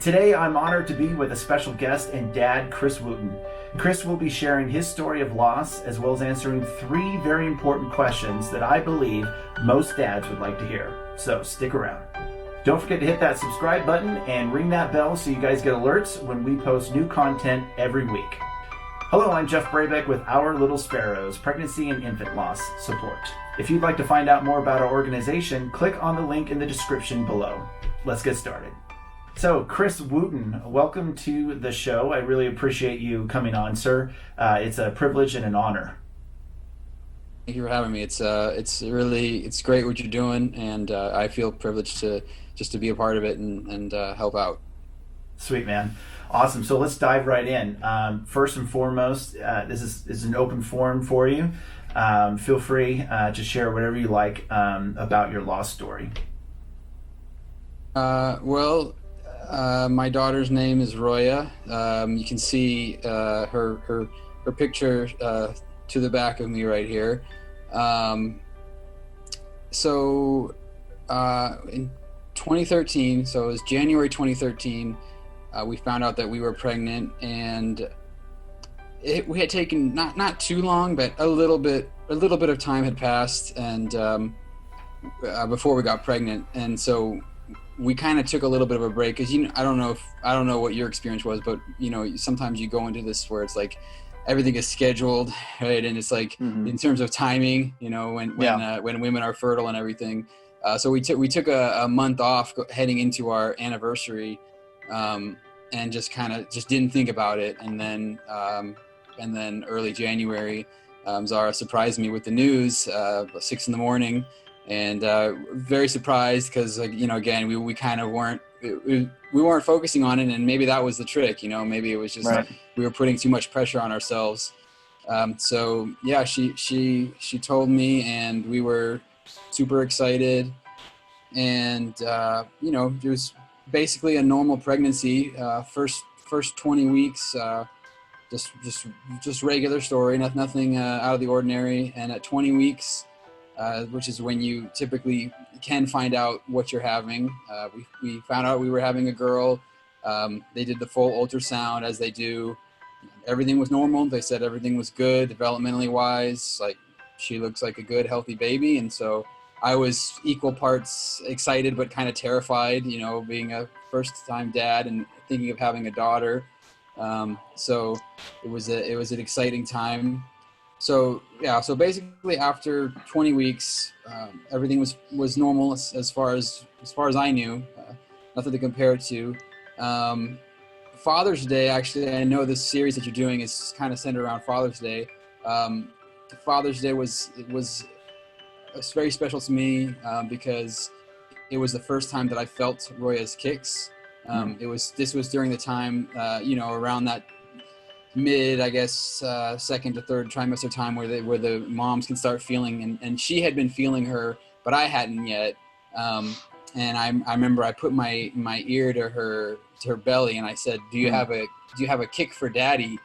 Today, I'm honored to be with a special guest and dad, Chris Wooten. Chris will be sharing his story of loss as well as answering three very important questions that I believe most dads would like to hear. So stick around. Don't forget to hit that subscribe button and ring that bell so you guys get alerts when we post new content every week. Hello, I'm Jeff Brabeck with Our Little Sparrows, Pregnancy and Infant Loss Support. If you'd like to find out more about our organization, click on the link in the description below. Let's get started. So, Chris Wooten, welcome to the show. I really appreciate you coming on, sir. It's a privilege and an honor. Thank you for having me. It's great what you're doing, and I feel privileged to be a part of it and help out. Sweet, man. Awesome. So let's dive right in. First and foremost, this is an open forum for you. Feel free to share whatever you like about your loss story. My daughter's name is Roya. You can see her picture to the back of me right here. In 2013, so it was January 2013, we found out that we were pregnant, and we had taken not too long, but a little bit of time had passed, and before we got pregnant, and so we kind of took a little bit of a break because I don't know what your experience was, but sometimes you go into this where it's like everything is scheduled, right? And it's like in terms of timing, when women are fertile and everything. So we took a month off heading into our anniversary, and just didn't think about it. And then early January, Zara surprised me with the news, 6 a.m. And very surprised because, again, we kind of weren't focusing on it, and maybe that was the trick. Maybe it was just right. We were putting too much pressure on ourselves. So yeah, she told me, and we were super excited, and it was basically a normal pregnancy. First 20 weeks, just regular story, nothing out of the ordinary. And at 20 weeks. Which is when you typically can find out what you're having. We found out we were having a girl. They did the full ultrasound as they do. Everything was normal. They said everything was good developmentally wise. Like, she looks like a good, healthy baby. And so I was equal parts excited but kind of terrified, being a first-time dad and thinking of having a daughter. So it was an exciting time. So basically after 20 weeks, everything was normal as far as I knew, nothing to compare it to. Father's Day, actually, I know this series that you're doing is kind of centered around Father's Day. Father's Day was very special to me because it was the first time that I felt Roya's kicks. This was during the time, around that mid, I guess, second to third trimester time where the moms can start feeling, and she had been feeling her, but I hadn't yet. And I remember I put my ear to her belly, and I said, "Do you have a kick for Daddy?"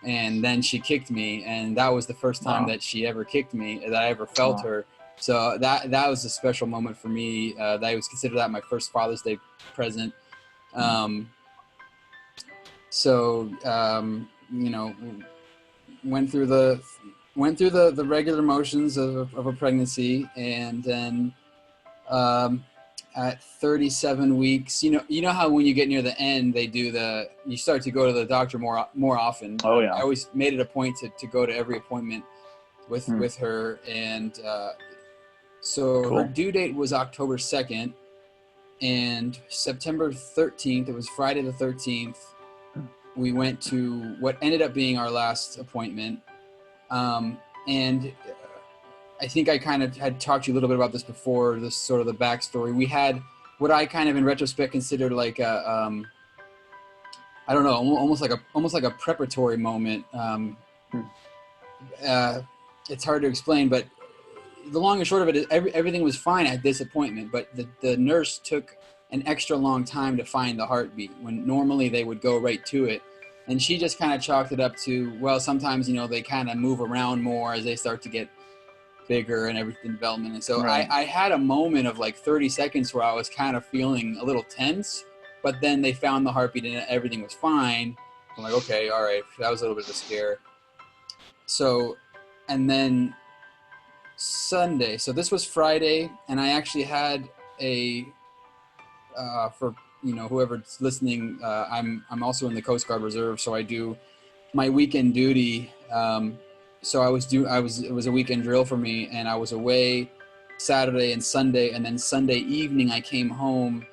And then she kicked me, and that was the first time that she ever kicked me, that I ever felt her. So that was a special moment for me. That I was considered that my first Father's Day present. Went through the regular motions of a pregnancy, and then at 37 weeks, you know how when you get near the end, you start to go to the doctor more often. Oh yeah. I always made it a point to go to every appointment with her, and so cool. Her due date was October 2nd, and September 13th, it was Friday the 13th. We went to what ended up being our last appointment. And I think I kind of had talked to you a little bit about this before, this sort of the backstory. We had what I kind of in retrospect considered like I don't know, almost like a preparatory moment. It's hard to explain, but the long and short of it is everything was fine at this appointment, but the nurse took an extra long time to find the heartbeat when normally they would go right to it. And she just kind of chalked it up to, well, sometimes, they kind of move around more as they start to get bigger and everything development. And so right. I had a moment of like 30 seconds where I was kind of feeling a little tense. but then they found the heartbeat and everything was fine. I'm like, okay, all right, that was a little bit of a scare. So, and then Sunday, so this was Friday, and I actually had for whoever's listening, I'm also in the Coast Guard Reserve, so I do my weekend duty. So it was a weekend drill for me, and I was away Saturday and Sunday, and then Sunday evening I came home,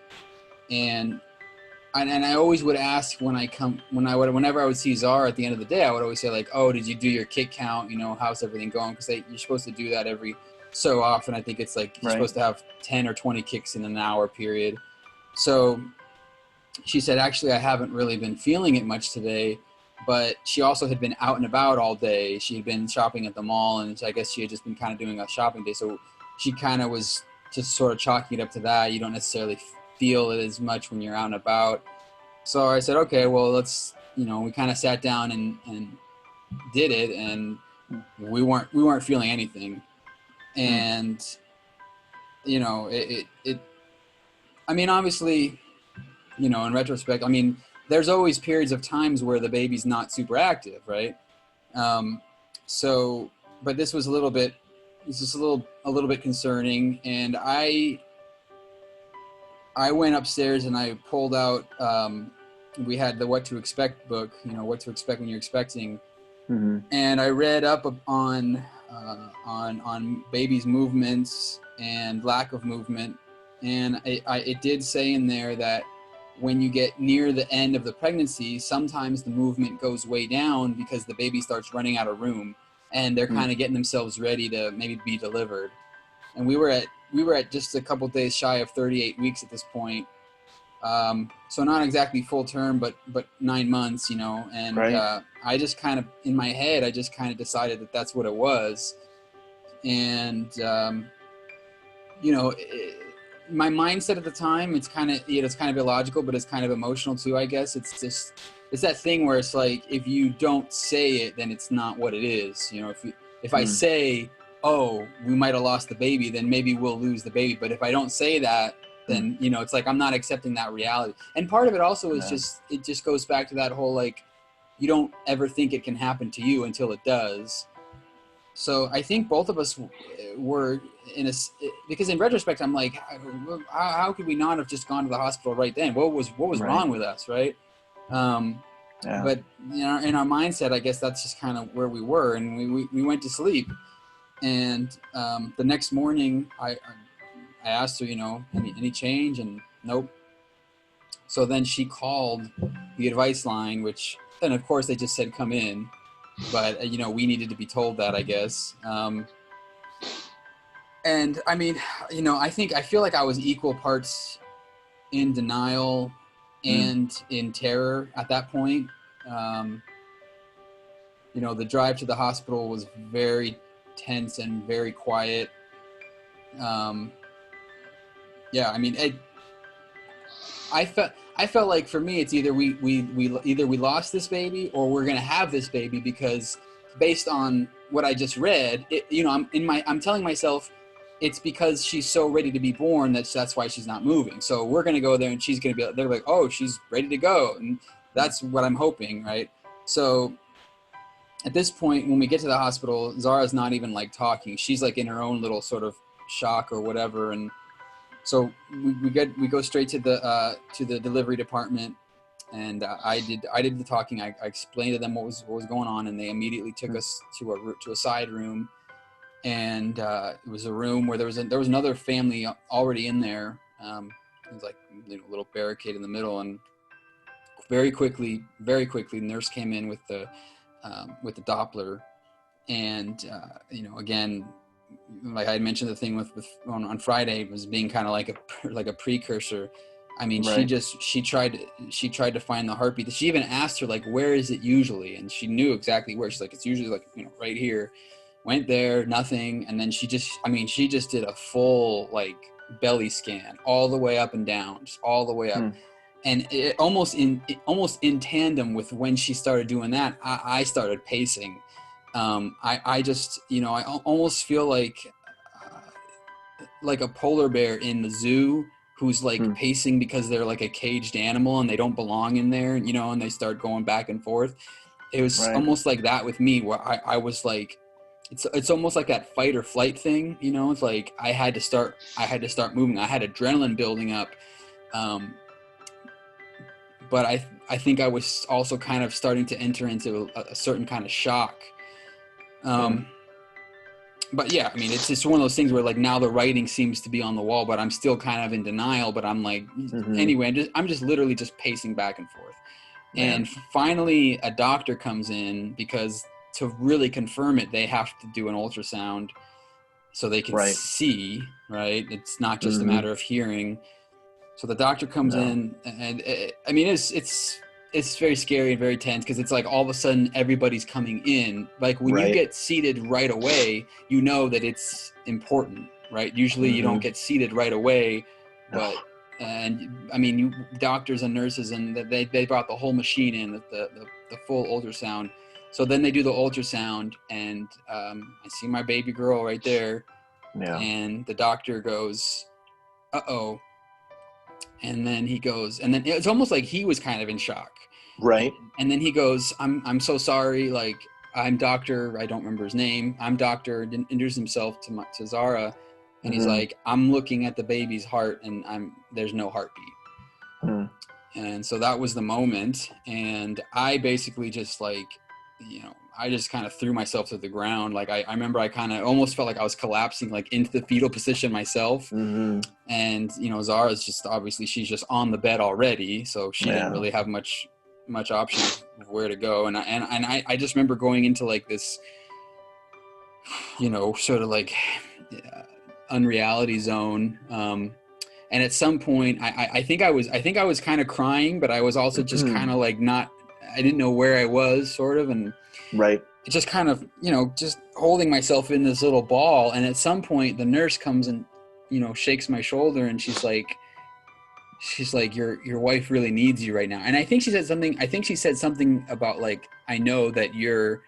and I always would ask whenever I would see Zara at the end of the day, I would always say like, oh, did you do your kick count? How's everything going? Because you're supposed to do that every so often. I think it's like you're supposed to have 10 or 20 kicks in an hour period. So she said, actually, I haven't really been feeling it much today, but she also had been out and about all day. She had been shopping at the mall, and I guess she had just been kind of doing a shopping day. So she kind of was just sort of chalking it up to that. You don't necessarily feel it as much when you're out and about. So I said, okay, well, let's, we kind of sat down and did it, and we weren't feeling anything. And, I mean, obviously, in retrospect, I mean, there's always periods of times where the baby's not super active, right? But this was a little bit concerning, and I went upstairs and I pulled out, we had the What to Expect book, what to expect when you're expecting. Mm-hmm. And I read up on baby's movements and lack of movement. And it did say in there that when you get near the end of the pregnancy, sometimes the movement goes way down because the baby starts running out of room and they're kind of getting themselves ready to maybe be delivered. And we were at just a couple days shy of 38 weeks at this point. So not exactly full term, but 9 months, and right. I just kind of, in my head, I just kind of decided that that's what it was. And, my mindset at the time, it's kind of illogical, but it's kind of emotional too, I guess. It's that thing where it's like, if you don't say it, then it's not what it is. If I say, oh, we might have lost the baby, then maybe we'll lose the baby. But if I don't say that, then, it's like, I'm not accepting that reality. And part of it also is it just goes back to that whole, like, you don't ever think it can happen to you until it does. So I think both of us were because in retrospect, I'm like, how could we not have just gone to the hospital right then? What was right. wrong with us? Right. But in our mindset, I guess that's just kind of where we were, and we went to sleep. And the next morning I asked her, any change, and nope. So then she called the advice line, and of course they just said, come in. But, we needed to be told that, I guess. And I mean, I feel like I was equal parts in denial and in terror at that point. The drive to the hospital was very tense and very quiet. I mean, I felt like for me, it's either we lost this baby or we're gonna have this baby, because based on what I just read, I'm telling myself it's because she's so ready to be born that's why she's not moving. So we're gonna go there and she's gonna be, they're like, oh, she's ready to go, and that's what I'm hoping, right? So at this point, when we get to the hospital, Zara's not even like talking. She's like in her own little sort of shock or whatever, and so we go straight to the delivery department, and I did the talking. I explained to them what was going on, and they immediately took us to a side room, and it was a room where there was another family already in there. It was like a little barricade in the middle, and very quickly, the nurse came in with the Doppler, and again, like I mentioned, the thing on Friday was being kind of like a precursor. I mean, right. she tried to find the heartbeat. She even asked her, like, where is it usually? And she knew exactly where. She's like, it's usually like, right here. Went there, nothing. And then she just did a full like belly scan all the way up and down, just all the way up. And it almost in tandem with when she started doing that, I started pacing. I just, I almost feel like a polar bear in the zoo who's like pacing because they're like a caged animal and they don't belong in there, you know, and they start going back and forth. It was almost like that with me, where I was like, it's almost like that fight or flight thing, you know. It's like I had to start moving. I had adrenaline building up, but I think I was also kind of starting to enter into a certain kind of shock. But yeah, I mean, it's just one of those things where like now the writing seems to be on the wall, but I'm still kind of in denial. But I'm like, anyway, I'm just literally just pacing back and forth. And finally, a doctor comes in because to really confirm it, they have to do an ultrasound so they can see, right? It's not just a matter of hearing. So the doctor comes in, and I mean, it's very scary and very tense because it's like all of a sudden everybody's coming in. Like when you get seated right away, you know that it's important, right? Usually you don't get seated right away, but and I mean, you doctors and nurses, and they brought the whole machine in, the full ultrasound. So then they do the ultrasound, and I see my baby girl right there, and the doctor goes, "Uh-oh." And then he goes, and then it's almost like he was kind of in shock. Right. And then he goes, I'm so sorry. Like, I'm doctor, I don't remember his name. I'm doctor, didn't introduce himself to Zara. And he's like, I'm looking at the baby's heart and there's no heartbeat. And so that was the moment. And I basically just like, you know, I just kind of threw myself to the ground. Like I remember I kind of almost felt like I was collapsing like into the fetal position myself. And, you know, Zara's just, obviously she's just on the bed already. So she didn't really have much option of where to go. And I just remember going into like this, you know, sort of like unreality zone. And at some point I think I was kind of crying, but I was also just kind of like I didn't know where I was sort of. And just kind of, you know, just holding myself in this little ball. And at some point the nurse comes and, you know, shakes my shoulder and she's like, your wife really needs you right now. And I think she said something about like, I know that you're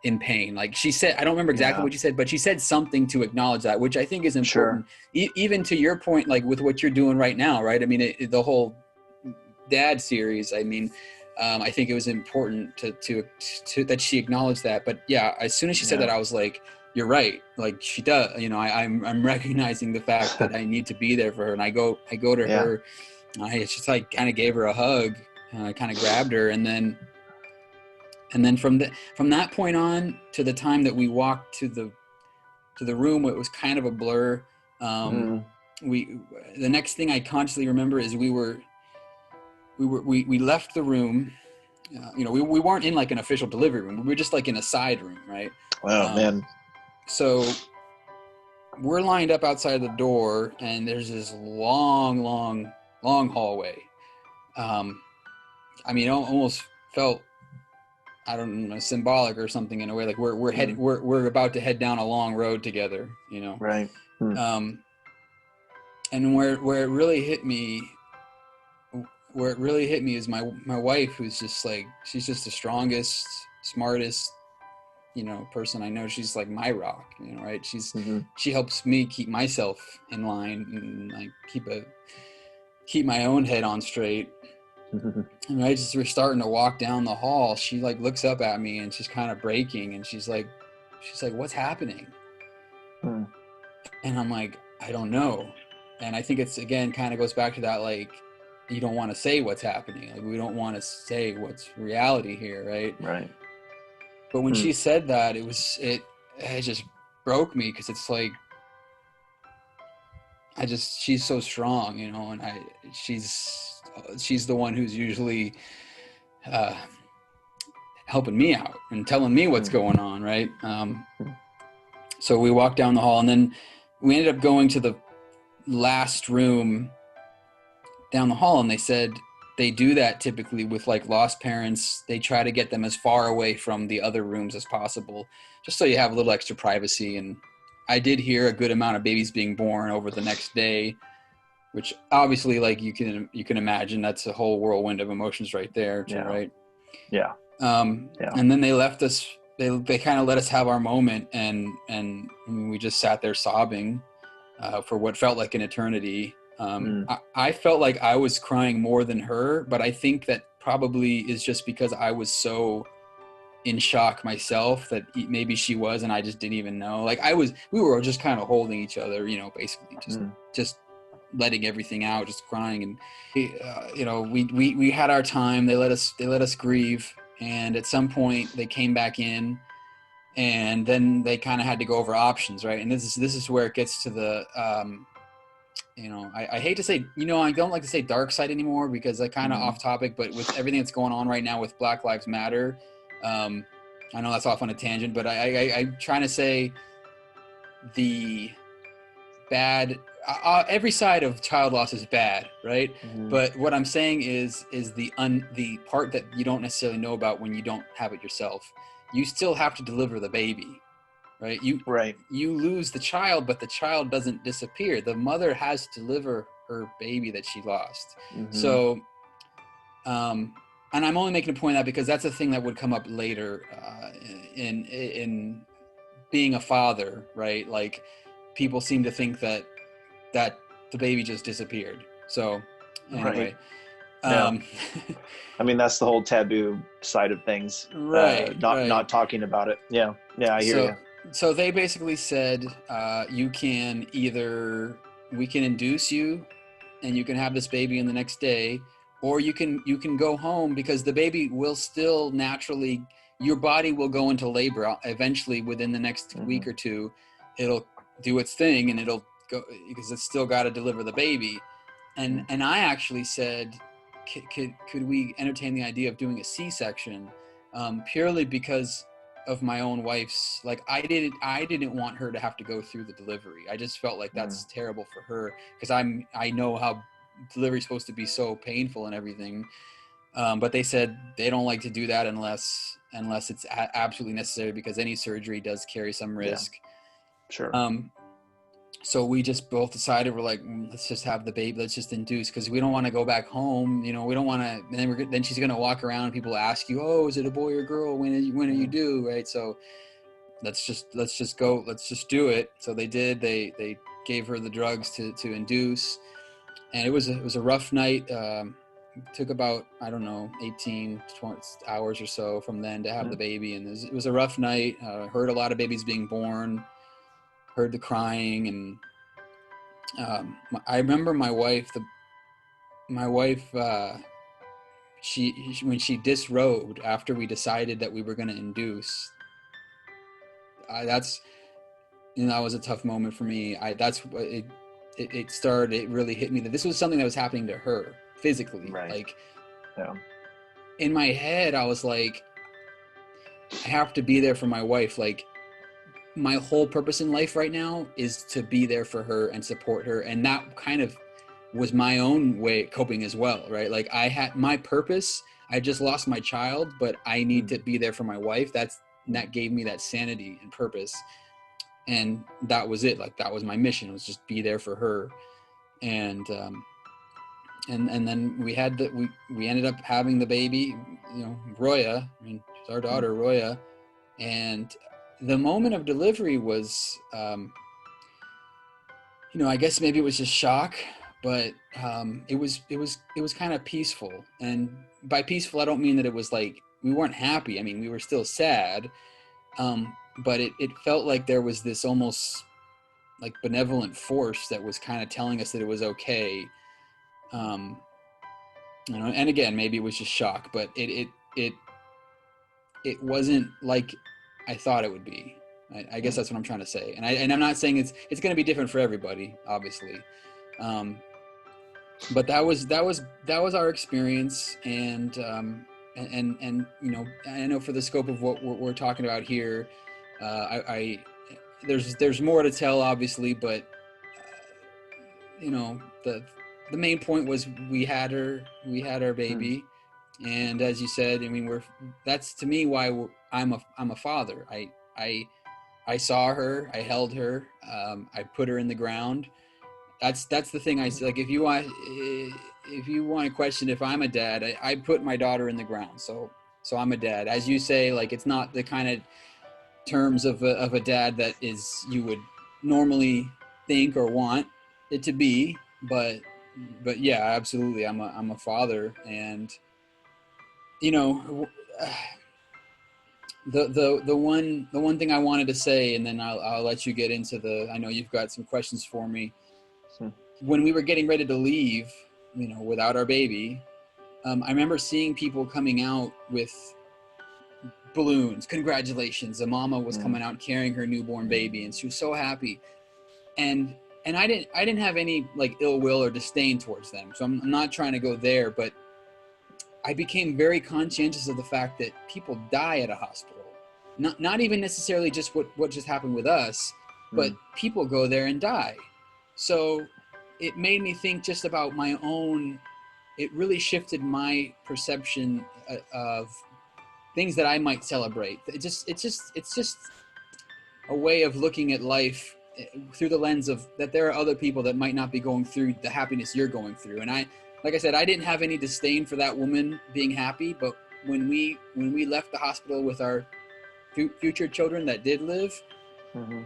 in pain. Like she said, I don't remember exactly what she said, but she said something to acknowledge that, which I think is important. Even to your point, like with what you're doing right now, right? I mean, the whole dad series, I mean, I think it was important to that she acknowledged that. But yeah, as soon as she said that, I was like, you're right. Like she does, you know, I'm recognizing the fact that I need to be there for her. And I go to her, I just like kind of gave her a hug, I kind of grabbed her. And then from that point on to the time that we walked to the room, it was kind of a blur. The next thing I consciously remember is we left the room. You know, we weren't in like an official delivery room. We were just like in a side room, right? Wow, man. So we're lined up outside the door, and there's this long hallway. I mean, it almost felt, I don't know, symbolic or something in a way. Like we're about to head down a long road together, you know? Right. And where it really hit me is my wife, who's just like, she's just the strongest, smartest, you know, person I know. She's like my rock, you know, right? She helps me keep myself in line and like keep my own head on straight. And right as we're starting to walk down the hall, she like looks up at me and she's kind of breaking, and she's like, what's happening? And I'm like, I don't know. And I think it's, again, kind of goes back to that, like, you don't want to say what's happening. Like, we don't want to say what's reality here, right? Right. But when she said that, it just broke me, because it's like, she's so strong, you know, and she's the one who's usually helping me out and telling me what's going on, right? So we walked down the hall, and then we ended up going to the last room down the hall, and they said they do that typically with like lost parents. They try to get them as far away from the other rooms as possible, just so you have a little extra privacy. And I did hear a good amount of babies being born over the next day, which obviously, like, you can imagine, that's a whole whirlwind of emotions right there too, right? Yeah. And then they left us. They kind of let us have our moment, and we just sat there sobbing for what felt like an eternity. I felt like I was crying more than her, but I think that probably is just because I was so in shock myself that maybe she was, and I just didn't even know. Like we were just kind of holding each other, basically just letting everything out, just crying. And we had our time. They let us grieve, and at some point they came back in, and then they kind of had to go over options, right? And this is where it gets to the I hate to say, I don't like to say dark side anymore because I kind of off topic, but with everything that's going on right now with Black Lives Matter, I know that's off on a tangent, but I'm trying to say the bad, every side of child loss is bad, right? But what I'm saying is the part that you don't necessarily know about when you don't have it yourself. You still have to deliver the baby. Right. You lose the child, but the child doesn't disappear. The mother has to deliver her baby that she lost. So, and I'm only making a point of that because that's a thing that would come up later in being a father, right? Like people seem to think that the baby just disappeared. So anyway. Right. I mean, that's the whole taboo side of things. Not talking about it. Yeah. I hear you. So they basically said, we can induce you and you can have this baby in the next day, or you can go home because the baby will still naturally, your body will go into labor eventually within the next week or two. It'll do its thing and it'll go because it's still got to deliver the baby. And I actually said, could we entertain the idea of doing a C-section purely because of my own wife's, like I didn't want her to have to go through the delivery. I just felt like that's terrible for her because I know how delivery is supposed to be so painful and everything. But they said they don't like to do that unless it's absolutely necessary because any surgery does carry some risk. Sure. So we just both decided, we're like, let's just have the baby, let's just induce, because we don't want to go back home, we don't want to, and then she's going to walk around and people ask you, oh, is it a boy or girl, when are you due, right? So let's just do it. So they did, they gave her the drugs to induce, and it was a rough night. It took about, 18 to 20 hours or so from then to have the baby, and it was a rough night. Heard a lot of babies being born, heard the crying, and I remember my wife, she when she disrobed after we decided that we were going to induce, that was a tough moment for me. It really hit me that this was something that was happening to her physically. Right. Like, in my head, I was like, I have to be there for my wife. Like, my whole purpose in life right now is to be there for her and support her. And that kind of was my own way of coping as well, right? Like I had my purpose. I just lost my child, but I need to be there for my wife. That gave me that sanity and purpose. And that was it. Like that was my mission, was just be there for her. And then we ended up having the baby, Roya. I mean, she's our daughter, Roya. And the moment of delivery was, I guess maybe it was just shock, but it was kind of peaceful. And by peaceful, I don't mean that it was like we weren't happy. I mean, we were still sad, but it felt like there was this almost like benevolent force that was kind of telling us that it was okay. And again, maybe it was just shock, but it wasn't like I thought it would be. I guess that's what I'm trying to say. And I'm not saying it's going to be different for everybody, obviously. But that was our experience. And I know for the scope of what we're talking about here, there's more to tell, obviously, but the main point was we had our baby. And as you said, I mean, that's to me why I'm a father. I saw her, I held her, I put her in the ground. That's the thing. I like, if you want to question if I'm a dad, I put my daughter in the ground. So I'm a dad. As you say, like, it's not the kind of terms of a dad that is you would normally think or want it to be, but but yeah, absolutely. I'm a father, and you know, the one thing I wanted to say, and then I'll let you get into I know you've got some questions for me. When we were getting ready to leave, you know, without our baby, I remember seeing people coming out with balloons. Congratulations. A mama was coming out carrying her newborn baby, and she was so happy. And I didn't have any like ill will or disdain towards them. So I'm not trying to go there, but I became very conscientious of the fact that people die at a hospital. Not even necessarily just what just happened with us, but people go there and die. So it made me think just about my own. It really shifted my perception of things that I might celebrate. It's just a way of looking at life through the lens of that there are other people that might not be going through the happiness you're going through. And like I said, I didn't have any disdain for that woman being happy, but when we left the hospital with our future children that did live,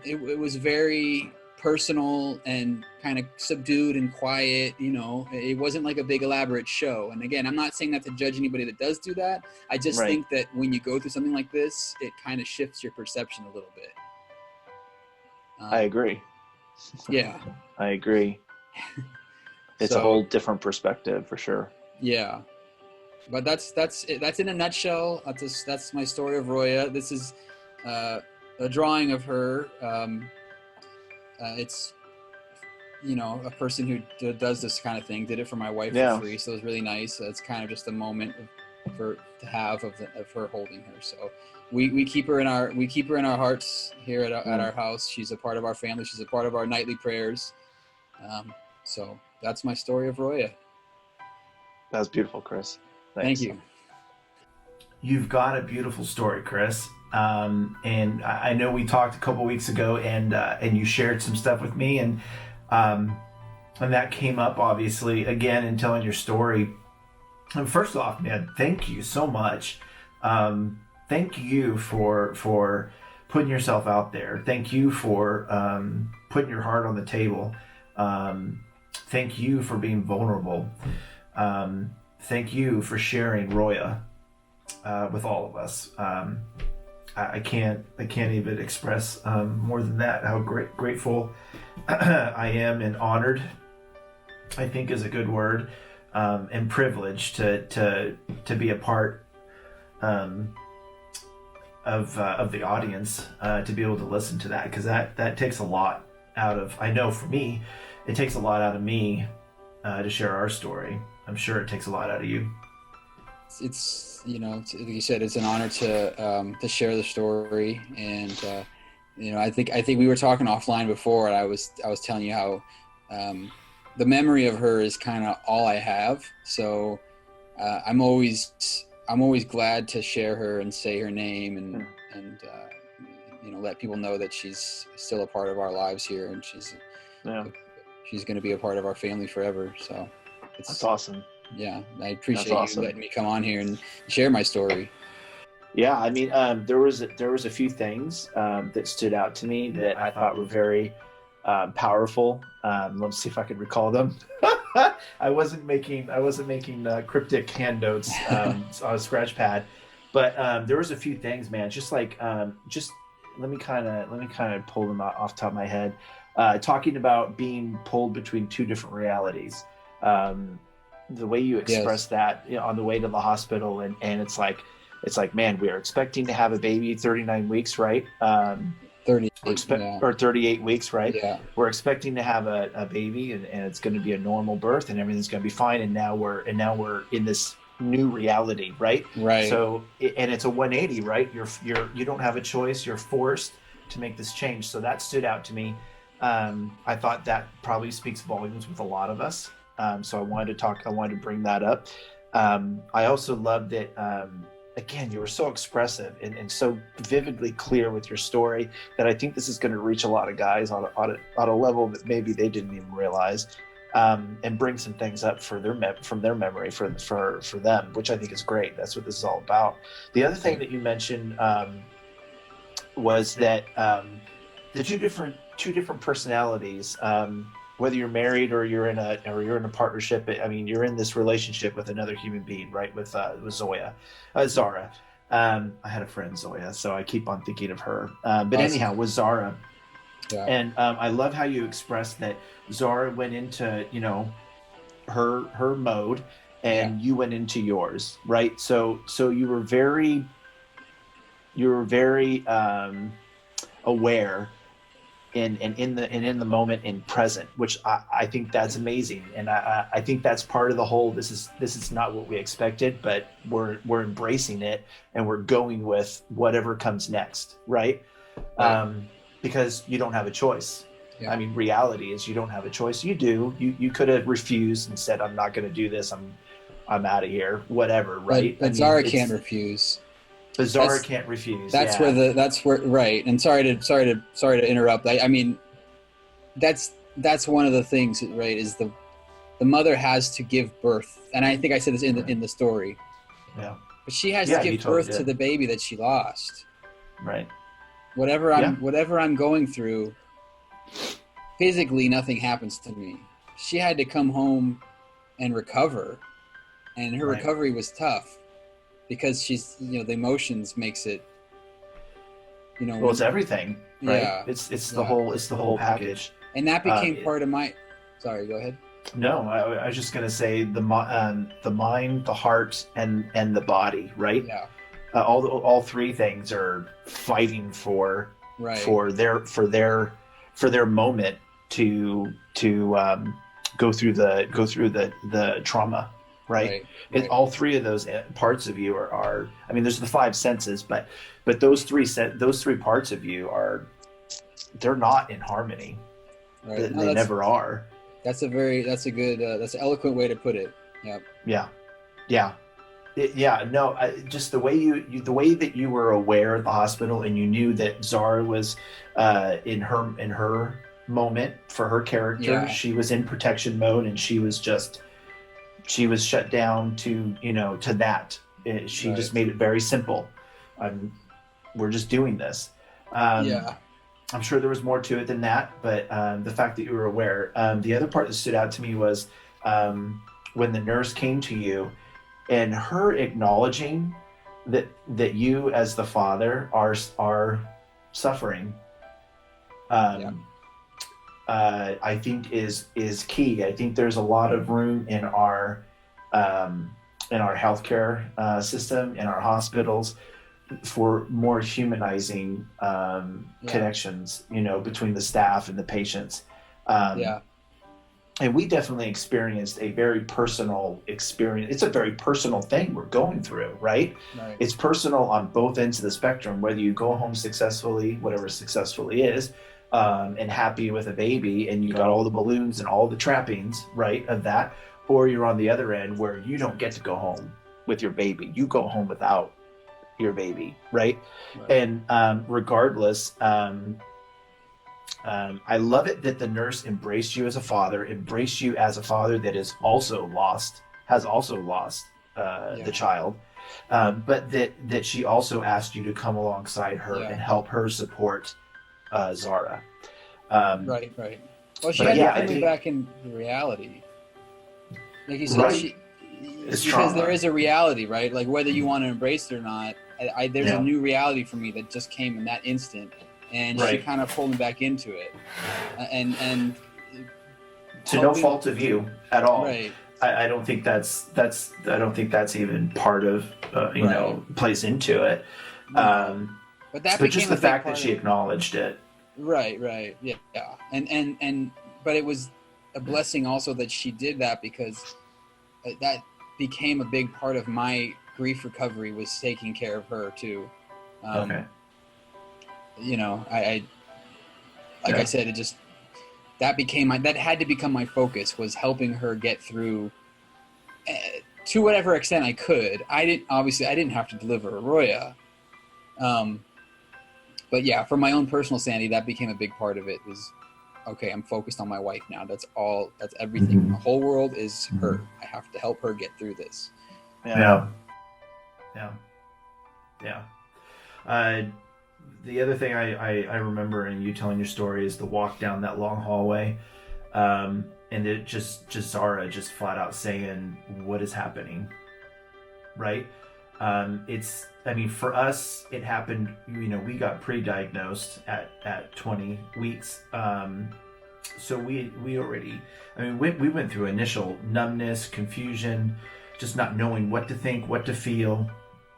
it was very personal and kind of subdued and quiet. You know, it wasn't like a big elaborate show. And again, I'm not saying that to judge anybody that does do that. I just think that when you go through something like this, it kind of shifts your perception a little bit. I agree. Yeah. I agree. It's a whole different perspective for sure. Yeah. But that's in a nutshell. That's my story of Roya. This is a drawing of her. It's, you know, a person who does this kind of thing, did it for my wife for free. So it was really nice. It's kind of just a moment of her holding her. So we keep her in our hearts here at our house. She's a part of our family. She's a part of our nightly prayers. So that's my story of Roya. That was beautiful, Chris. Thank you. You've got a beautiful story, Chris. And I know we talked a couple weeks ago, and you shared some stuff with me, and that came up obviously again in telling your story. And first off, man, thank you so much. Thank you for putting yourself out there. Thank you for putting your heart on the table. Thank you for being vulnerable. Thank you for sharing Roya with all of us. I can't even express more than that how grateful I am and honored, I think is a good word, and privileged to be a part of the audience, to be able to listen to that, because that takes a lot out of, I know for me, it takes a lot out of me to share our story. I'm sure it takes a lot out of you. It's you know, like you said, it's an honor to share the story, and you know, I think we were talking offline before, and I was telling you how the memory of her is kind of all I have. So I'm always glad to share her and say her name and you know, let people know that she's still a part of our lives here, and she's going to be a part of our family forever. So that's awesome. Yeah, I appreciate you letting me come on here and share my story. Yeah, I mean, there was a few things that stood out to me that I thought were very powerful. Let's see if I could recall them. I wasn't making cryptic hand notes on a scratch pad, but there was a few things, man. Just like just let me kind of pull them out off the top of my head. Talking about being pulled between two different realities. The way you express that, you know, on the way to the hospital, and it's like, man, we are expecting to have a baby 39 weeks, right? 38 weeks, right? Yeah. We're expecting to have a baby, and it's going to be a normal birth, and everything's going to be fine. And now we're in this new reality, right? Right. So, and it's a 180, right? You don't have a choice. You're forced to make this change. So that stood out to me. I thought that probably speaks volumes with a lot of us. So I wanted to bring that up. I also loved that, again, you were so expressive and so vividly clear with your story that I think this is going to reach a lot of guys on a level that maybe they didn't even realize, and bring some things up from their memory for them, which I think is great. That's what this is all about. The other thing that you mentioned was that the two different personalities. whether you're married or you're in a partnership. I mean, you're in this relationship with another human being, right? With Zara. I had a friend Zoya, so I keep on thinking of her. But Awesome. anyhow, with Zara, Yeah. and I love how you expressed that Zara went into her mode, and you went into yours, right? So you were very aware and in the moment and present, which I think that's amazing, and I think that's part of the whole. This is not what we expected, but we're embracing it, and we're going with whatever comes next, right? Because you don't have a choice. Yeah. I mean, reality is you don't have a choice. You do. You could have refused and said, "I'm not going to do this. I'm out of here." Whatever, right? But Zara can't refuse. But Zara can't refuse. That's where right. And sorry to interrupt. I mean, that's one of the things, right? Is the mother has to give birth, and I think I said this in the story. Yeah. But she has to give birth to the baby that she lost. Right. Whatever I'm going through, physically nothing happens to me. She had to come home and recover, and her recovery was tough. Because she's, the emotions makes it, Well, it's everything, right? Yeah, it's the whole package. And that became part of my. Sorry, go ahead. No, I was just gonna say the mind, the heart, and the body, right? Yeah. All three things are fighting for their moment to go through the trauma. Right. All three of those parts of you are I mean, there's the five senses, but those three parts of you they're not in harmony. Right. They never are. That's a good, that's an eloquent way to put it. Yeah. Yeah. No, just the way the way that you were aware at the hospital, and you knew that Zara was in her moment for her character. Yeah. She was in protection mode, and she was shut down to that. She just made it very simple. We're just doing this. I'm sure there was more to it than that, but the fact that you were aware. The other part that stood out to me was when the nurse came to you, and her acknowledging that you as the father are suffering. I think is key. I think there's a lot of room in our healthcare system, in our hospitals, for more humanizing connections, between the staff and the patients. And we definitely experienced a very personal experience. It's a very personal thing we're going through, right? It's personal on both ends of the spectrum, whether you go home successfully, whatever successfully is, and happy with a baby, and you got all the balloons and all the trappings, right, of that, or you're on the other end where you don't get to go home with your baby. You go home without your baby, right? And regardless, I love it that the nurse embraced you as a father that has also lost the child, but that she also asked you to come alongside her and help her support Zara. Right. Well, she had to bring me back in reality. Like you said, because there is a reality, right? Like whether you want to embrace it or not, there's a new reality for me that just came in that instant, and she kind of pulled me back into it, and to no fault of you at all. Right. I don't think that's even part of plays into it. But just the fact that she acknowledged it. Right. Yeah. And but it was a blessing also that she did that, because that became a big part of my grief recovery, was taking care of her too. I said, it just, that had to become my focus, was helping her get through to whatever extent I could. I didn't have to deliver Arroyo. But yeah, for my own personal sanity, that became a big part of it. Was, okay, I'm focused on my wife now. That's all. That's everything. Mm-hmm. The whole world is her. I have to help her get through this. Yeah. The other thing I remember in you telling your story is the walk down that long hallway. And it just Zara just flat out saying, what is happening, right? For us, it happened, we got pre-diagnosed at 20 weeks. So we already, we went through initial numbness, confusion, just not knowing what to think, what to feel,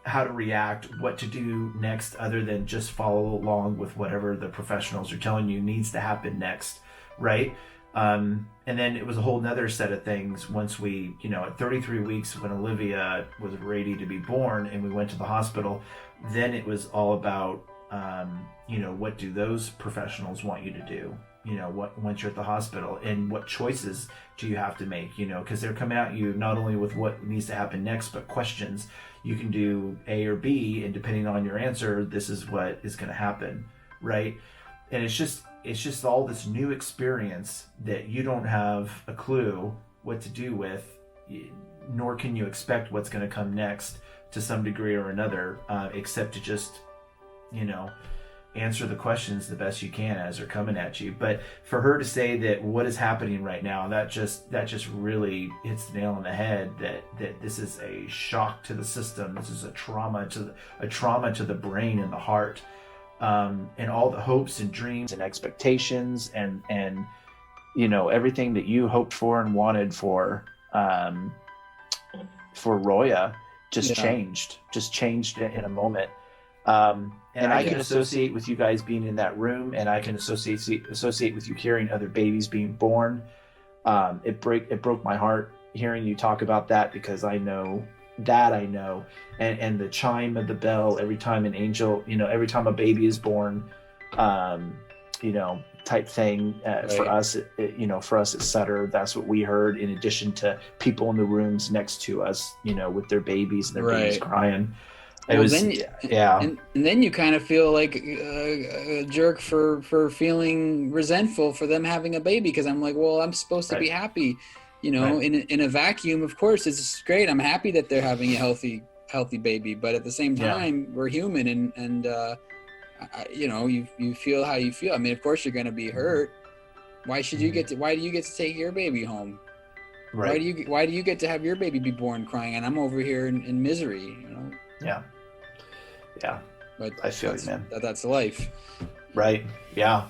how to react, what to do next, other than just follow along with whatever the professionals are telling you needs to happen next, right? And then it was a whole nother set of things once we, at 33 weeks when Olivia was ready to be born and we went to the hospital, then it was all about, what do those professionals want you to do? Once you're at the hospital, and what choices do you have to make, because they're coming at you not only with what needs to happen next, but questions. You can do A or B, and depending on your answer, this is what is going to happen, right? And it's just all this new experience that you don't have a clue what to do with, nor can you expect what's going to come next to some degree or another, except to just, answer the questions the best you can as they're coming at you. But for her to say that what is happening right now, that just really hits the nail on the head, that this is a shock to the system. This is a trauma to the brain and the heart. And all the hopes and dreams and expectations and everything that you hoped for and wanted for Roya just changed in a moment. And I can associate with you guys being in that room, and I can associate with you hearing other babies being born. It broke my heart hearing you talk about that, because I know, and the chime of the bell every time an angel, every time a baby is born, type thing. Right. For us at Sutter, that's what we heard, in addition to people in the rooms next to us, with their babies and their babies crying. And then you kind of feel like a jerk for feeling resentful for them having a baby, because I'm like, well, I'm supposed to be happy, in a vacuum. Of course, it's great. I'm happy that they're having a healthy baby, but at the same time, we're human, and you feel how you feel. Of course you're going to be hurt. Why do you get to take your baby home? Right. Why do you get to have your baby be born crying, and I'm over here in misery? Yeah, but I feel you, man. That's life, right? Yeah,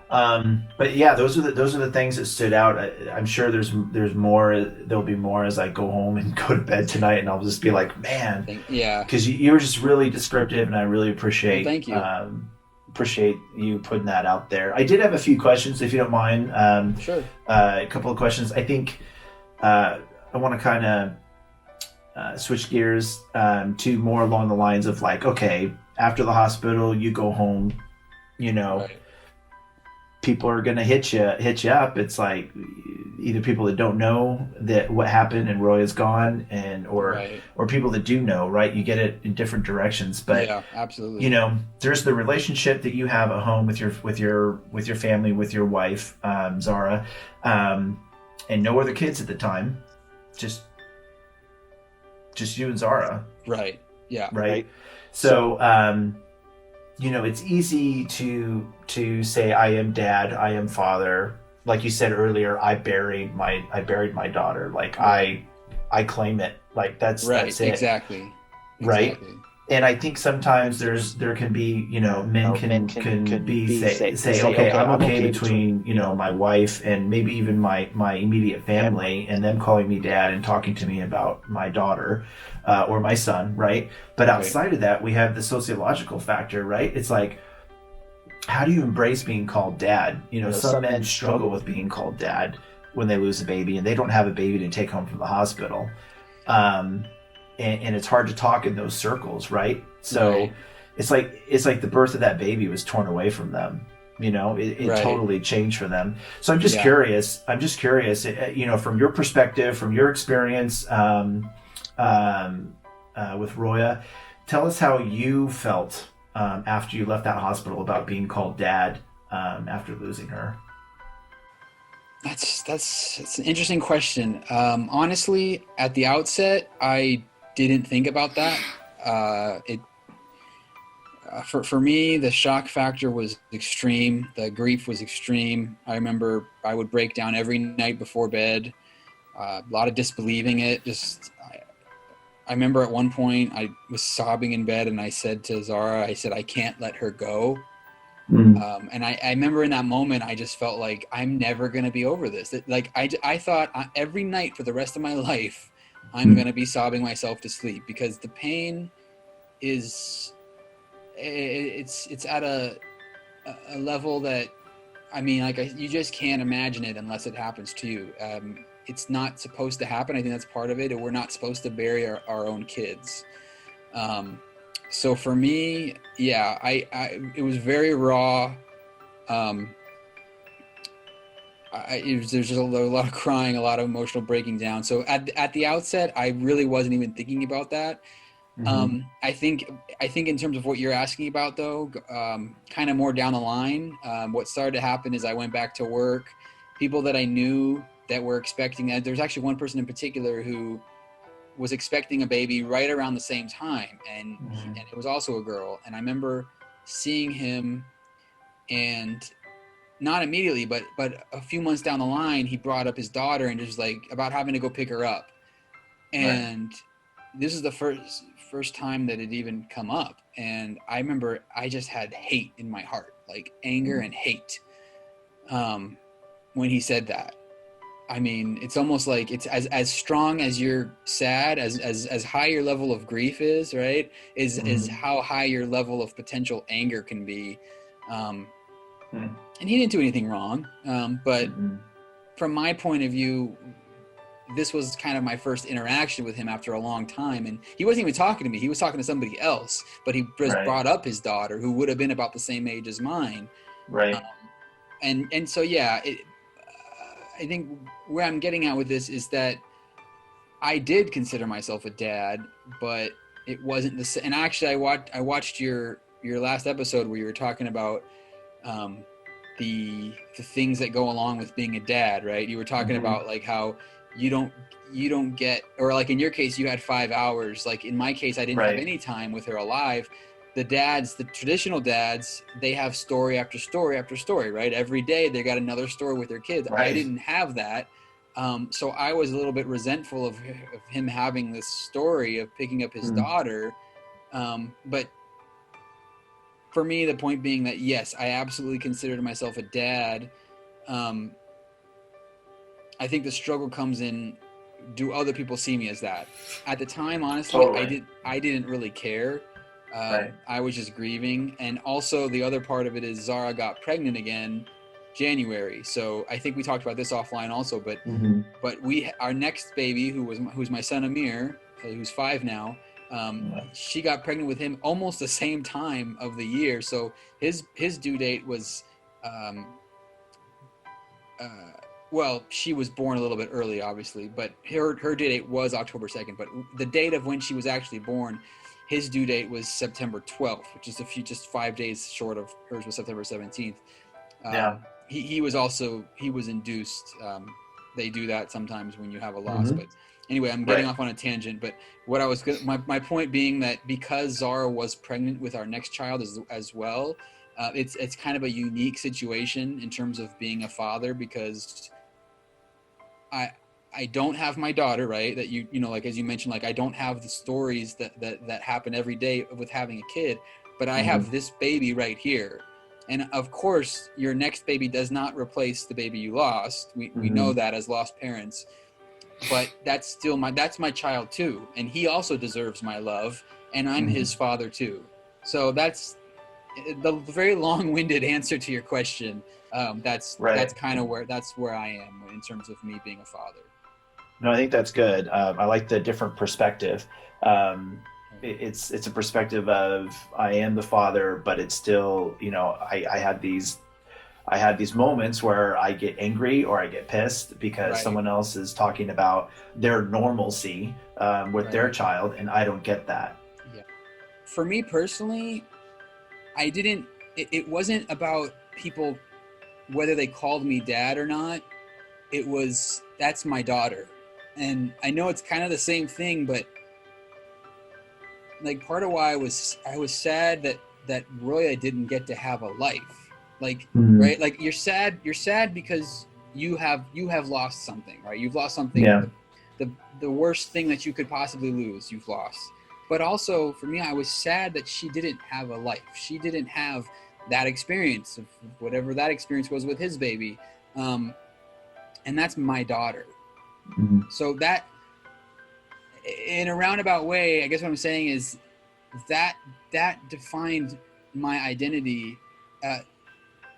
but yeah, those are the things that stood out. I'm sure there's more. There'll be more as I go home and go to bed tonight, and I'll just be like, man, because you were just really descriptive, and I really appreciate. Well, thank you. Appreciate you putting that out there. I did have a few questions, if you don't mind. Sure. A couple of questions. I think I want to kind of. Switch gears to more along the lines of like, okay, after the hospital, you go home, right. People are gonna hit you up. It's like either people that don't know that what happened and Roy is gone, or people that do know, right? You get it in different directions, but yeah, absolutely. There's the relationship that you have at home with your family, with your wife, Zara, and no other kids at the time, just you and Zara. Right. Yeah. Right. So, it's easy to say I am dad, I am father. Like you said earlier, I buried my daughter. Like I claim it. Like that's it. Exactly. Right. And I think sometimes there can be, men can say, okay, I'm okay between, my wife and maybe even my immediate family, and them calling me dad and talking to me about my daughter or my son, right? But outside of that, we have the sociological factor, right? It's like, how do you embrace being called dad? Some men struggle with being called dad when they lose a baby, and they don't have a baby to take home from the hospital. And it's hard to talk in those circles, right? So it's like the birth of that baby was torn away from them. It totally changed for them. So I'm just curious. From your perspective, from your experience with Roya, tell us how you felt after you left that hospital about being called dad after losing her. That's an interesting question. Honestly, at the outset, I didn't think about that. For me, the shock factor was extreme. The grief was extreme. I remember I would break down every night before bed. A lot of disbelieving it. I remember at one point I was sobbing in bed and I said to Zara, I said, I can't let her go. And I remember in that moment, I just felt like I'm never going to be over this. I thought every night for the rest of my life, I'm going to be sobbing myself to sleep because the pain is, it's at a level that, I mean, like you just can't imagine it unless it happens to you. It's not supposed to happen. I think that's part of it. We're not supposed to bury our own kids. So for me, yeah, it was very raw. There's just a lot of crying, a lot of emotional breaking down. So at the outset, I really wasn't even thinking about that. I think in terms of what you're asking about, though, kind of more down the line, what started to happen is I went back to work. People that I knew that were expecting that. There's actually one person in particular who was expecting a baby right around the same time, and it was also a girl. And I remember seeing him, and not immediately, but a few months down the line, he brought up his daughter and just like about having to go pick her up. And this is the first time that it even come up. And I remember I just had hate in my heart, like anger and hate, when he said that. I mean, it's almost like it's as strong as you're sad, as high your level of grief is, right? Is how high your level of potential anger can be. And he didn't do anything wrong. But from my point of view, this was kind of my first interaction with him after a long time. And he wasn't even talking to me. He was talking to somebody else, but he just brought up his daughter, who would have been about the same age as mine. Right. And so, yeah, I think where I'm getting at with this is that I did consider myself a dad, but it wasn't the same. And actually, I watched your last episode where you were talking about the things that go along with being a dad, right? You were talking about like how you don't get, or like in your case, you had 5 hours. Like in my case, I didn't have any time with her alive. The traditional dads, they have story after story after story, right? Every day they got another story with their kids. I didn't have that. So I was a little bit resentful of him having this story of picking up his daughter. But for me, the point being that, yes, I absolutely considered myself a dad. I think the struggle comes in, do other people see me as that? At the time, honestly, I didn't really care. I was just grieving. And also the other part of it is Zara got pregnant again January. So I think we talked about this offline also, but our next baby, who's my son Amir, who's 5 now, she got pregnant with him almost the same time of the year. So his due date was well, she was born a little bit early, obviously, but her due date was October 2nd. But the date of when she was actually born, his due date was September 12th, which is just 5 days short of hers was September 17th. He was induced. They do that sometimes when you have a loss. But anyway, I'm getting off on a tangent. But what I was my point being that because Zara was pregnant with our next child as well, it's kind of a unique situation in terms of being a father, because I don't have my daughter, right? That you know, like as you mentioned, like I don't have the stories that happen every day with having a kid, but I have this baby right here. And of course, your next baby does not replace the baby you lost. We know that as lost parents, but that's still that's my child too, and he also deserves my love, and I'm his father too. So that's the very long-winded answer to your question. That's kind of where I am in terms of me being a father. No, I think that's good. I like the different perspective. It's a perspective of I am the father, but it's still, you know, I had these moments where I get angry or I get pissed because someone else is talking about their normalcy with their child, and I don't get that. Yeah. For me personally, it wasn't about people, whether they called me dad or not. It was, that's my daughter. And I know it's kind of the same thing, but like part of why I was sad that that Roya didn't get to have a life. Like, Mhm. right? Like you're sad because you have lost something, right? You've lost something. Yeah. The worst thing that you could possibly lose, you've lost. But also for me, I was sad that she didn't have a life. She didn't have that experience of whatever that experience was with his baby. And that's my daughter. Mhm. So that, in a roundabout way, I guess what I'm saying is that defined my identity.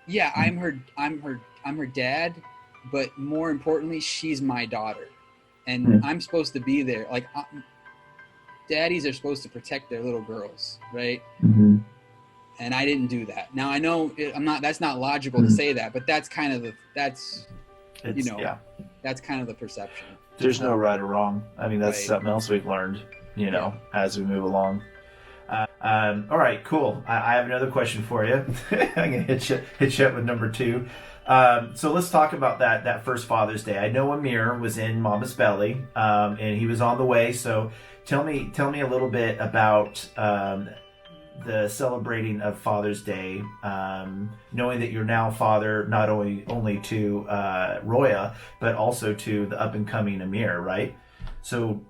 Yeah, I'm her dad, but more importantly, she's my daughter, and Hmm. I'm supposed to be there. Like, daddies are supposed to protect their little girls, right? Mhm. And I didn't do that. Now I know I'm not. That's not logical to Mhm. say that, but that's kind of It's, yeah. that's kind of the perception. There's no right or wrong. I mean, that's Right. something else we've learned, as we move along. All right, cool. I have another question for you. I'm gonna hit you up with number 2. So let's talk about that first Father's Day. I know Amir was in Mama's belly, and he was on the way. So tell me a little bit about the celebrating of Father's Day, knowing that you're now father not only to Roya, but also to the up and coming Amir, right? So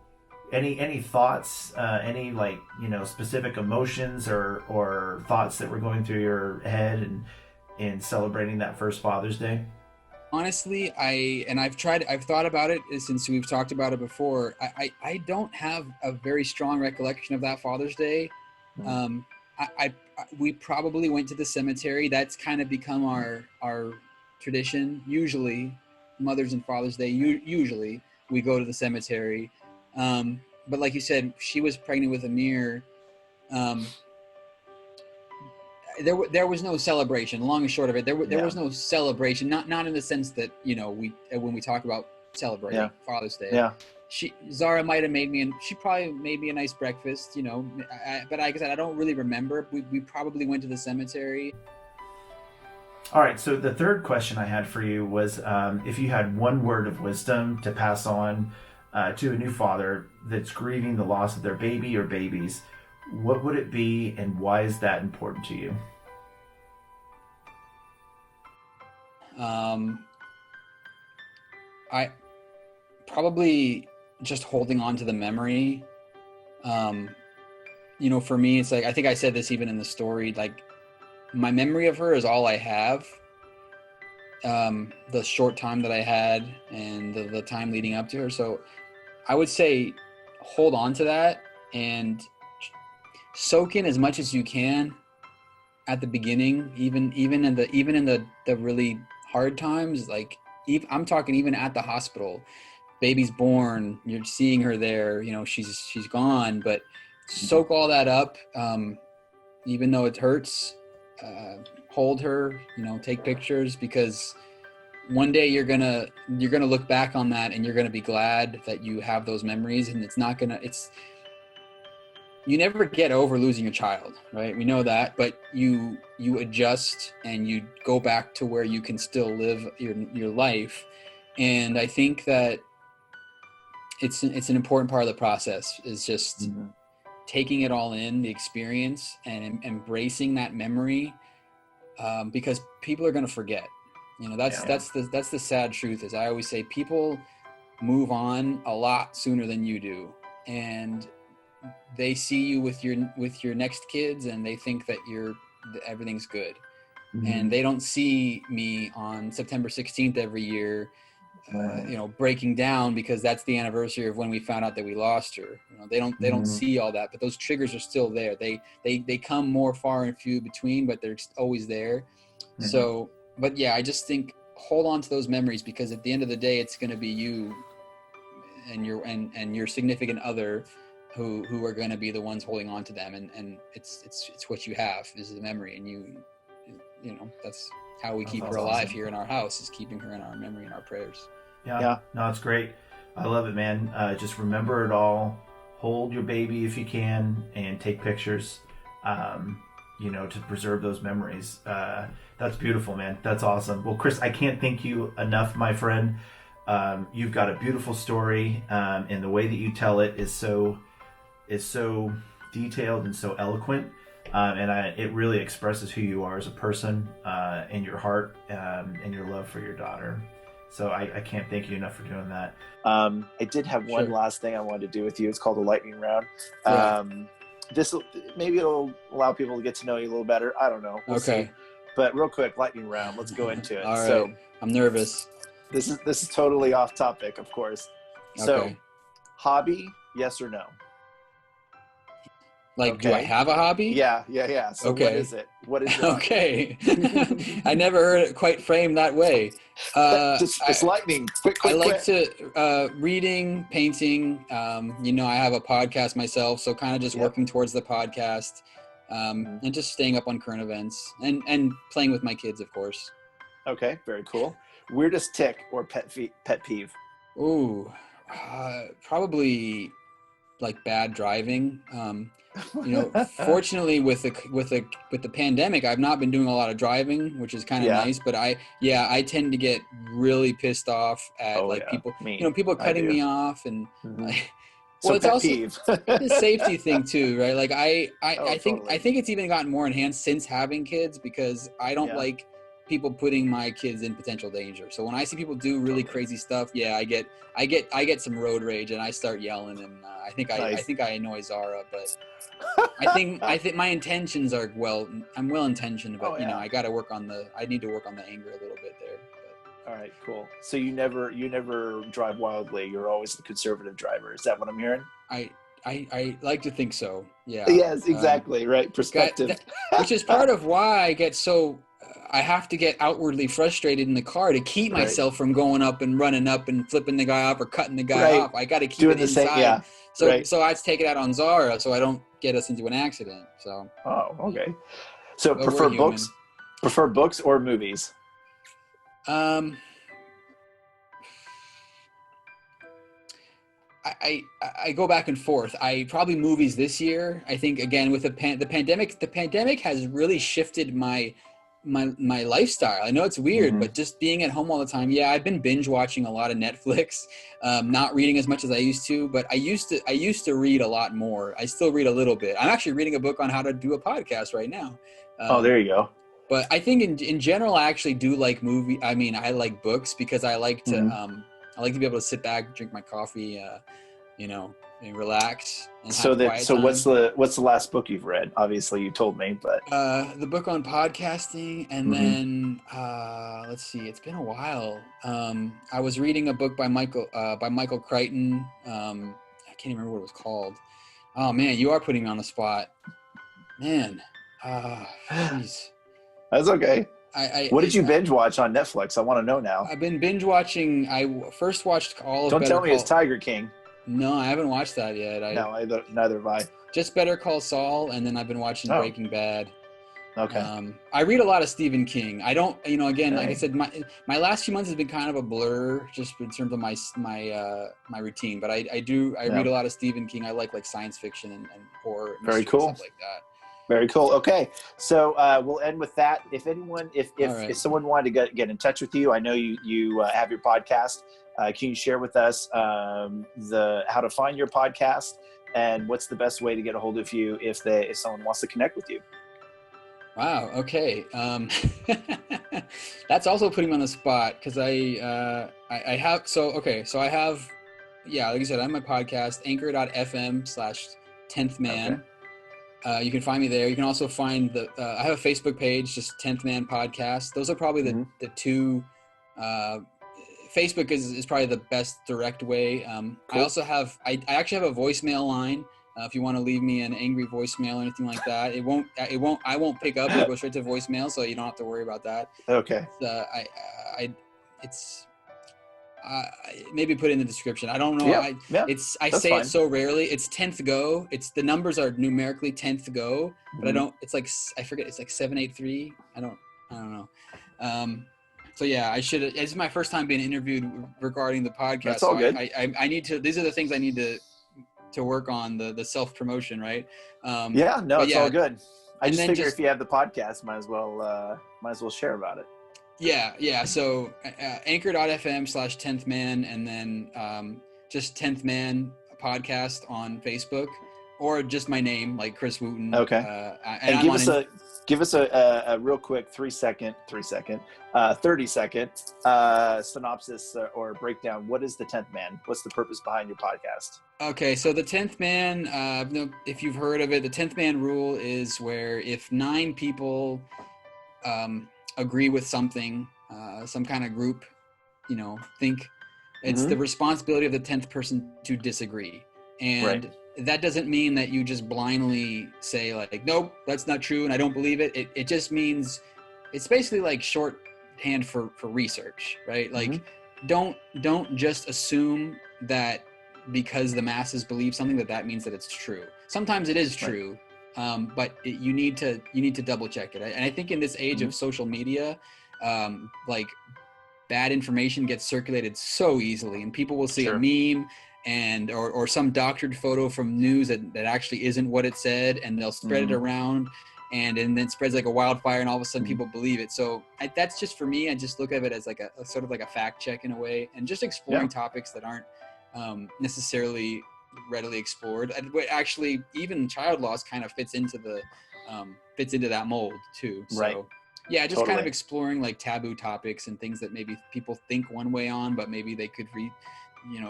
any thoughts, any specific emotions or thoughts that were going through your head in celebrating that first Father's Day? Honestly, I've thought about it since we've talked about it before. I don't have a very strong recollection of that Father's Day. We probably went to the cemetery. That's kind of become our tradition. Usually, Mother's and Father's Day, usually we go to the cemetery. But like you said, she was pregnant with Amir. There was no celebration. Long and short of it, there was no celebration. Not in the sense that when we talk about celebrating Father's Day. Yeah. Zara might have she probably made me a nice breakfast, but like I said, I don't really remember. We probably went to the cemetery. All right, so the third question I had for you was if you had one word of wisdom to pass on to a new father that's grieving the loss of their baby or babies, what would it be, and why is that important to you? I probably just holding on to the memory. For me, it's like, I think I said this even in the story, like my memory of her is all I have. The short time that I had and the time leading up to her. So I would say hold on to that and soak in as much as you can at the beginning, even in the really hard times. Like, I'm talking even at the hospital, baby's born, you're seeing her there, she's gone, but soak all that up. Even though it hurts, hold her, take pictures, because one day you're gonna look back on that and you're gonna be glad that you have those memories. And you never get over losing your child, right? We know that, but you adjust and you go back to where you can still live your life. And I think that it's an important part of the process, is just taking it all in, the experience, and embracing that memory, because people are going to forget. That's the sad truth. Is I always say people move on a lot sooner than you do, and they see you with your next kids and they think that everything's good. And they don't see me on September 16th every year, breaking down, because that's the anniversary of when we found out that we lost her. They don't see all that, but those triggers are still there. They come more far and few between, but they're always there. So, but yeah, I just think hold on to those memories, because at the end of the day, it's going to be you and your significant other who are going to be the ones holding on to them, and it's what you have is the memory, and that's how we keep her alive here in our house, is keeping her in our memory and our prayers. Yeah. No, it's great. I love it, man. Just remember it all. Hold your baby if you can, and take pictures, to preserve those memories. That's beautiful, man. That's awesome. Well, Chris, I can't thank you enough, my friend. You've got a beautiful story, and the way that you tell it is so detailed and so eloquent. and it really expresses who you are as a person, and your heart, and your love for your daughter. So I can't thank you enough for doing that. I did have one Sure. last thing I wanted to do with you. It's called a lightning round. Yeah. Maybe it'll allow people to get to know you a little better. I don't know. We'll Okay. see. But real quick, lightning round. Let's go into it. All right. So I'm nervous. this is totally off topic, of course. So Okay. hobby, yes or no? Like, do I Okay. have a hobby? Yeah. So what Okay. is it? What is your hobby? Okay. I never heard it quite framed that way. Just lightning. Quick. I like to reading, painting. I have a podcast myself, so kind of just Yep. working towards the podcast, and just staying up on current events and playing with my kids, of course. Okay, very cool. Weirdest tick or pet peeve? Ooh, probably like bad driving. Fortunately with the pandemic, I've not been doing a lot of driving, which is kind of Yeah. nice. But I tend to get really pissed off at people. Me. People I cutting do. me off, and Mhm. well, So it's pet also peeve. the safety thing too, right? Like I think Totally. I think it's even gotten more enhanced since having kids, because I don't Yeah. like people putting my kids in potential danger. So when I see people do really crazy stuff, I get some road rage and I start yelling, and I think Nice. I annoy Zara, but I think my intentions are I'm well intentioned, but Oh, yeah. I got to work on I need to work on the anger a little bit there. But All right, cool. So you never drive wildly. You're always the conservative driver. Is that what I'm hearing? I like to think so. Yeah. Yes, exactly. Right. Perspective. Which is part of why I get so I have to get outwardly frustrated in the car to keep Right. myself from going up and running up and flipping the guy off or cutting the guy Right. off. I got to keep Doing it the inside. same. Yeah. So right. so I have to take it out on Zara so I don't get us into an accident. So Oh, okay. So But we're prefer books or movies? I go back and forth. I probably movies this year. I think again with the pandemic has really shifted my lifestyle. I know it's weird, Mhm. but just being at home all the time. Yeah, I've been binge watching a lot of Netflix, not reading as much as I used to, but I used to read a lot more. I still read a little bit. I'm actually reading a book on how to do a podcast right now. There you go. But I think in general, I actually do like I like books because I like to Mhm. I like to be able to sit back, drink my coffee, and relax. And So have that quiet so time. what's the last book you've read? Obviously, you told me, but The book on podcasting, and Mhm. then let's see, it's been a while. I was reading a book by Michael Crichton. I can't even remember what it was called. Oh man, you are putting me on the spot, man. Jeez. that's okay. What did you I- binge watch on Netflix? I want to know now. I've been binge watching. I first watched all of Don't Better tell me Call. it's Tiger King. No, I haven't watched that yet. No, neither have I. Just Better Call Saul, and then I've been watching Oh. Breaking Bad. Okay. I read a lot of Stephen King. I don't, again, like I Okay. said, my last few months has been kind of a blur, just in terms of my routine. But I read a lot of Stephen King. I like science fiction and horror. Very mystery and cool. Stuff like that. Very cool. Okay, so we'll end with that. If anyone, if All right. if someone wanted to get in touch with you, I know you have your podcast. Can you share with us how to find your podcast and what's the best way to get a hold of you if someone wants to connect with you? Wow. Okay. That's also putting me on the spot because I have I have like I said, I'm my podcast anchor.fm/10th man. Okay. You can find me there. You can also find I have a Facebook page, just 10th Man Podcast. Those are probably Mhm. the two. Facebook is probably the best direct way. Cool. I also have I actually have a voicemail line. If you want to leave me an angry voicemail or anything like that, I won't pick up. It'll go straight to voicemail, so you don't have to worry about that. Okay. Maybe put it in the description. I don't know. Yeah. I That's say fine. it so rarely. It's 10th go. The numbers are numerically 10th go, but I Mhm. don't. It's like I forget. It's like 783. I don't know. So yeah, I should. It's my first time being interviewed regarding the podcast. That's all so good. I need to. These are the things I need to work on, the self promotion, right? Yeah. No, but it's yeah, all good. I and just then figure just- if you have the podcast, might as well share about it. Yeah. So anchor.fm/10th man, and then just 10th man podcast on Facebook. or just my name, like Chris Wooten. Okay. And give us a real quick 30 second synopsis or breakdown. What is the 10th Man? What's the purpose behind your podcast? Okay, so the 10th Man, if you've heard of it, the 10th Man rule is where if 9 people agree with something, some kind of group, think, it's the responsibility of the 10th person to disagree. And that doesn't mean that you just blindly say like, nope, that's not true and I don't believe it. It just means it's basically like shorthand for research, right? Like don't just assume that because the masses believe something that means that it's true. Sometimes it is true, but you need to double check it. And I think in this age of social media, like bad information gets circulated so easily, and people will see a meme and or some doctored photo from news that actually isn't what it said, and they'll spread it around, and then it spreads like a wildfire, and all of a sudden people believe it. So that's just for me. I just look at it as like a sort of like a fact check in a way, and just exploring topics that aren't necessarily readily explored. Actually, even child loss kind of fits into that mold too. So yeah, just kind of exploring like taboo topics and things that maybe people think one way on, but maybe they could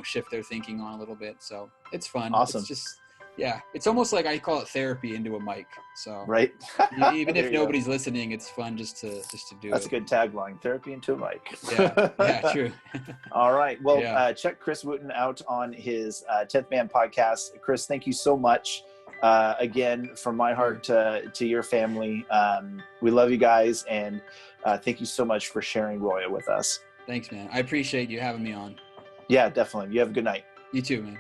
shift their thinking on a little bit. So it's fun. Awesome. It's just, it's almost like I call it therapy into a mic. So even if nobody's listening, it's fun just to do That's it. a good tagline, therapy into a mic. Yeah, true. All right. Well, check Chris Wooten out on his 10th Man podcast. Chris, thank you so much. Again, from my heart to your family, we love you guys, and thank you so much for sharing Roya with us. Thanks, man. I appreciate you having me on. Yeah, definitely. You have a good night. You too, man.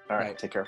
All right. Take care.